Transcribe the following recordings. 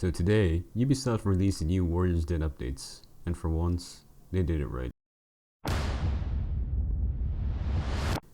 So today, Ubisoft released the new Warriors Den updates, and for once, they did it right.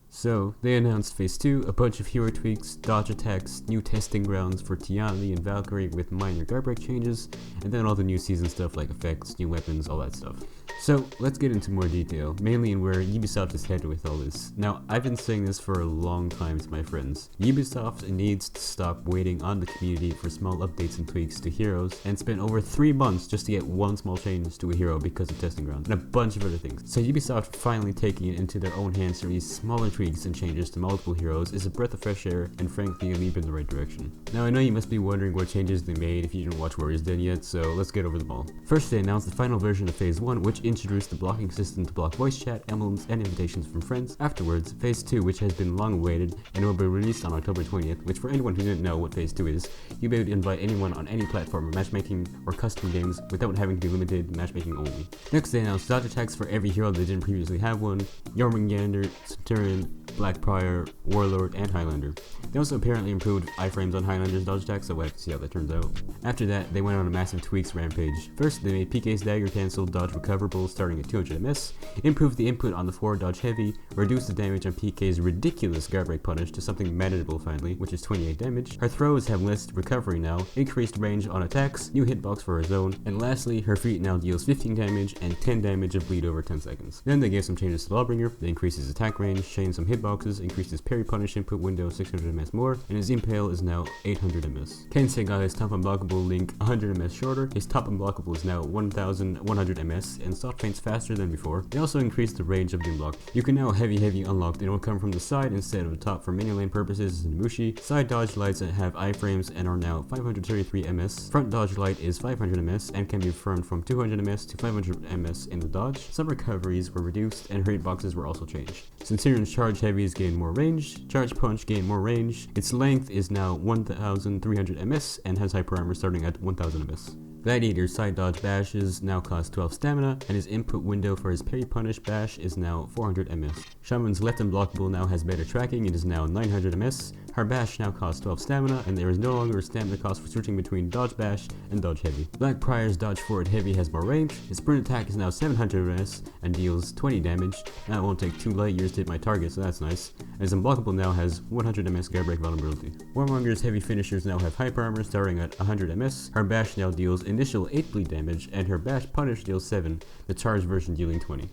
So, they announced Phase 2, a bunch of hero tweaks, dodge attacks, new testing grounds for Tiandi and Valkyrie with minor guard break changes, and then all the new season stuff like effects, new weapons, all that stuff. So, let's get into more detail, mainly in where Ubisoft is headed with all this. Now, I've been saying this for a long time to my friends. Ubisoft needs to stop waiting on the community for small updates and tweaks to heroes, and spend over 3 months just to get one small change to a hero because of testing grounds, and a bunch of other things. So Ubisoft finally taking it into their own hands to release smaller tweaks and changes to multiple heroes is a breath of fresh air, and frankly a leap in the right direction. Now, I know you must be wondering what changes they made if you didn't watch Warriors Den yet, so let's get over them all. First, they announced the final version of Phase 1, which introduced the blocking system to block voice chat, emblems, and invitations from friends. Afterwards, Phase 2, which has been long awaited and will be released on October 20th, which for anyone who didn't know what Phase 2 is, you'll be able to invite anyone on any platform of matchmaking or custom games without having to be limited matchmaking only. Next, they announced dodge attacks for every hero that didn't previously have one: Warmonger, Centurion, Black Pryor, Warlord, and Highlander. They also apparently improved iframes on Highlander's dodge attacks, so we'll have to see how that turns out. After that, they went on a massive tweaks rampage. First, they made PK's dagger cancel dodge recoverable starting at 200 MS, improved the input on the 4 dodge heavy, reduced the damage on PK's ridiculous guard break punish to something manageable finally, which is 28 damage. Her throws have less recovery now, increased range on attacks, new hitbox for her zone, and lastly, her feat now deals 15 damage and 10 damage of bleed over 10 seconds. Then they gave some changes to Lawbringer. They increased his attack range, changed some hitboxes, increased his parry punish input window 600 MS more, and his impale is now 800 MS. Kensei got his top unblockable link 100 MS shorter, his top unblockable is now 1100 MS, and soft feints faster than before. They also increased the range of the unlock. You can now heavy unlocked, and it will come from the side instead of the top for menu lane purposes in Mushi. Side dodge lights that have iframes and are now 533 MS. Front dodge light is 500 MS and can be affirmed from 200 MS to 500 MS in the dodge. Some recoveries were reduced and her hitboxes were also changed. Centurion's charge heavies gained more range, charge punch gained more range, its length is now 1300 MS and has hyper armor starting at 1000 MS. Gladiator's side dodge bashes now cost 12 stamina, and his input window for his parry punish bash is now 400 MS. Shaman's left unblockable now has better tracking, it is now 900 MS. Her bash now costs 12 stamina, and there is no longer a stamina cost for switching between dodge bash and dodge heavy. Black Pryor's dodge forward heavy has more range, his sprint attack is now 700 MS and deals 20 damage. Now it won't take 2 light years to hit my target, so that's nice. And his unblockable now has 100 MS guard break vulnerability. Warmonger's heavy finishers now have hyper armor starting at 100 MS. Her bash now deals initial 8 bleed damage, and her bash punish deals 7, the charged version dealing 20.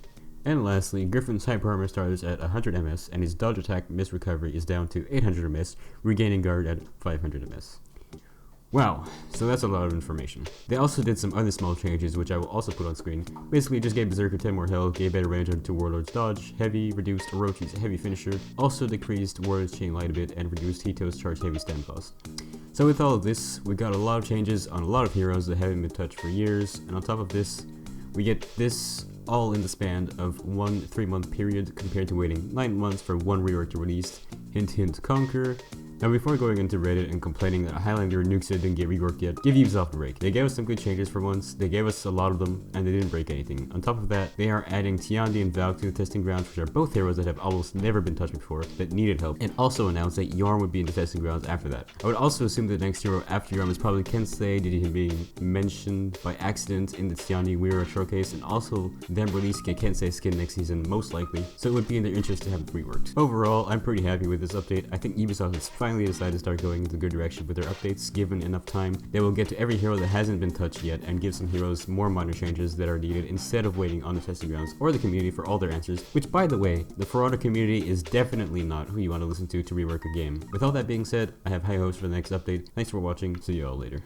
And lastly, Griffin's hyper armor starts at 100 MS, and his dodge attack miss recovery is down to 800 MS, regaining guard at 500 MS. Wow, so that's a lot of information. They also did some other small changes, which I will also put on screen. Basically, just gave Berserker 10 more health, gave better range to Warlord's dodge, heavy, reduced Orochi's heavy finisher, also decreased Warlord's chain light a bit, and reduced Hito's charge heavy stam cost. So with all of this, we got a lot of changes on a lot of heroes that haven't been touched for years, and on top of this, we get this all in the span of 1 3-month period compared to waiting 9 months for one rework to release. Hint hint conquer. Now before going into Reddit and complaining that Highlander and Nuxia didn't get reworked yet, give Ubisoft a break. They gave us some good changes for once, they gave us a lot of them, and they didn't break anything. On top of that, they are adding Tiandi and Valk to the testing grounds, which are both heroes that have almost never been touched before, that needed help, and also announced that Yarn would be in the testing grounds after that. I would also assume that the next hero after Yarn is probably Kensei due to him being mentioned by accident in the Tiandi Weird showcase, and also them releasing a Kensei skin next season most likely, so it would be in their interest to have it reworked. Overall, I'm pretty happy with this update. I think Ubisoft has finally decided to start going into a good direction with their updates. Given enough time, they will get to every hero that hasn't been touched yet and give some heroes more minor changes that are needed instead of waiting on the testing grounds or the community for all their answers, which by the way, the For Honor community is definitely not who you want to listen to rework a game. With all that being said, I have high hopes for the next update. Thanks for watching, see you all later.